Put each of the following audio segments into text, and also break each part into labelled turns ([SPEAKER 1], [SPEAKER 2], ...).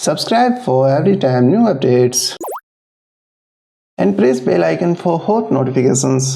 [SPEAKER 1] Subscribe for every time new updates and press bell icon for hot notifications.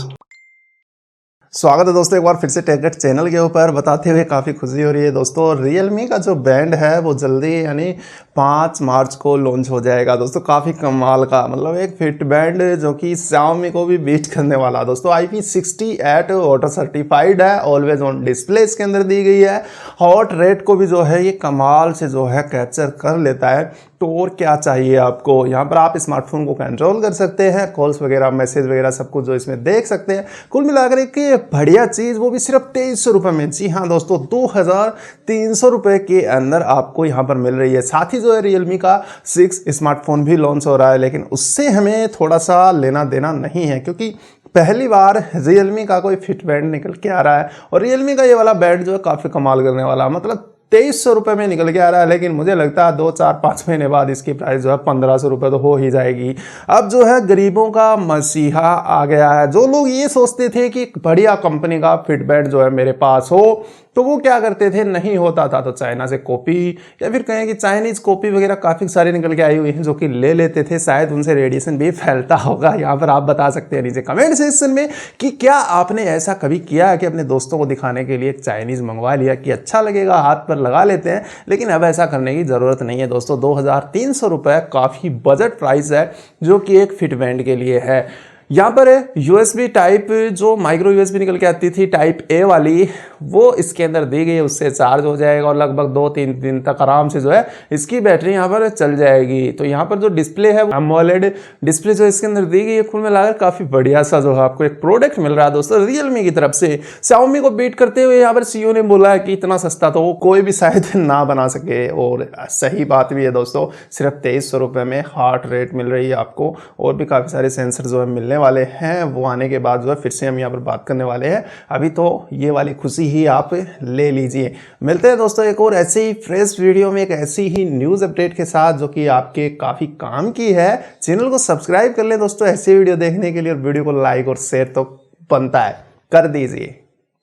[SPEAKER 2] स्वागत है दोस्तों एक बार फिर से टेक चैनल के ऊपर। बताते हुए काफ़ी खुशी हो रही है दोस्तों, Realme का जो बैंड है वो जल्दी यानी 5 मार्च को लॉन्च हो जाएगा दोस्तों। काफ़ी कमाल का मतलब एक फिट बैंड जो कि Xiaomi को भी बीट करने वाला है दोस्तों। IP68 ऑटो सर्टिफाइड है, ऑलवेज ऑन डिस्प्ले इसके अंदर दी गई है। हॉट रेट को भी जो है ये कमाल से जो है कैप्चर कर लेता है। तो और क्या चाहिए आपको, यहाँ पर आप स्मार्टफोन को कंट्रोल कर सकते हैं, कॉल्स वगैरह मैसेज वगैरह सब कुछ जो इसमें देख सकते हैं। कुल मिलाकर एक बढ़िया चीज़, वो भी सिर्फ 2300 रुपये में। जी हाँ दोस्तों, 2300 रुपये के अंदर आपको यहाँ पर मिल रही है। साथ ही जो है Realme का 6 स्मार्टफोन भी लॉन्च हो रहा है, लेकिन उससे हमें थोड़ा सा लेना देना नहीं है, क्योंकि पहली बार Realme का कोई फिट बैंड निकल के आ रहा है। और Realme का ये वाला बैंड जो है काफ़ी कमाल करने वाला, मतलब 2300 रुपये में निकल के आ रहा है। लेकिन मुझे लगता है 2-4-5 महीने बाद इसकी प्राइस जो है 1500 रुपये तो हो ही जाएगी। अब जो है गरीबों का मसीहा आ गया है। जो लोग ये सोचते थे कि बढ़िया कंपनी का फिट बैंड जो है मेरे पास हो, तो वो क्या करते थे, नहीं होता था तो चाइना से कॉपी या फिर कहें कि चाइनीज कॉपी वगैरह काफ़ी सारी निकल के आई हुई हैं, जो कि ले लेते थे। शायद उनसे रेडिएशन भी फैलता होगा। यहाँ पर आप बता सकते हैं नीचे कमेंट सेक्शन में कि क्या आपने ऐसा कभी किया है कि अपने दोस्तों को दिखाने के लिए एक चाइनीज़ मंगवा लिया कि अच्छा लगेगा, हाथ पर लगा लेते हैं। लेकिन अब ऐसा करने की ज़रूरत नहीं है दोस्तों। 2300 रुपये काफ़ी बजट प्राइस है जो कि एक फिट बैंड के लिए है। यहाँ पर USB टाइप जो माइक्रो USB निकल के आती थी टाइप A वाली, वो इसके अंदर दी गई है। उससे चार्ज हो जाएगा और लगभग 2-3 दिन तक आराम से जो है इसकी बैटरी यहाँ पर चल जाएगी। तो यहाँ पर जो डिस्प्ले है AMOLED डिस्प्ले जो इसके अंदर दी गई है, कुल मिलाकर काफ़ी बढ़िया सा जो है आपको एक प्रोडक्ट मिल रहा है दोस्तों Realme की तरफ से। Xiaomi को बीट करते हुए यहाँ पर CEO ने बोला है कि इतना सस्ता तो वो कोई भी शायद ना बना सके, और सही बात भी है दोस्तों। सिर्फ 2300 रुपये में हार्ट रेट मिल रही है आपको, और भी काफ़ी सारे सेंसर जो है मिलने वाले हैं। वो आने के बाद जो है फिर से हम यहाँ पर बात करने वाले हैं। अभी तो ये वाली खुशी ही आप ले लीजिए। मिलते हैं दोस्तों एक और ऐसे ही फ्रेश वीडियो में, एक ऐसी ही न्यूज़ अपडेट के साथ जो कि आपके काफ़ी काम की है। चैनल को सब्सक्राइब कर ले दोस्तों ऐसे वीडियो देखने के लिए, और वीडियो को लाइक और शेयर तो बनता है, कर दीजिए।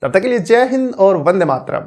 [SPEAKER 2] तब तक के लिए जय हिंद और वंदे मातरम।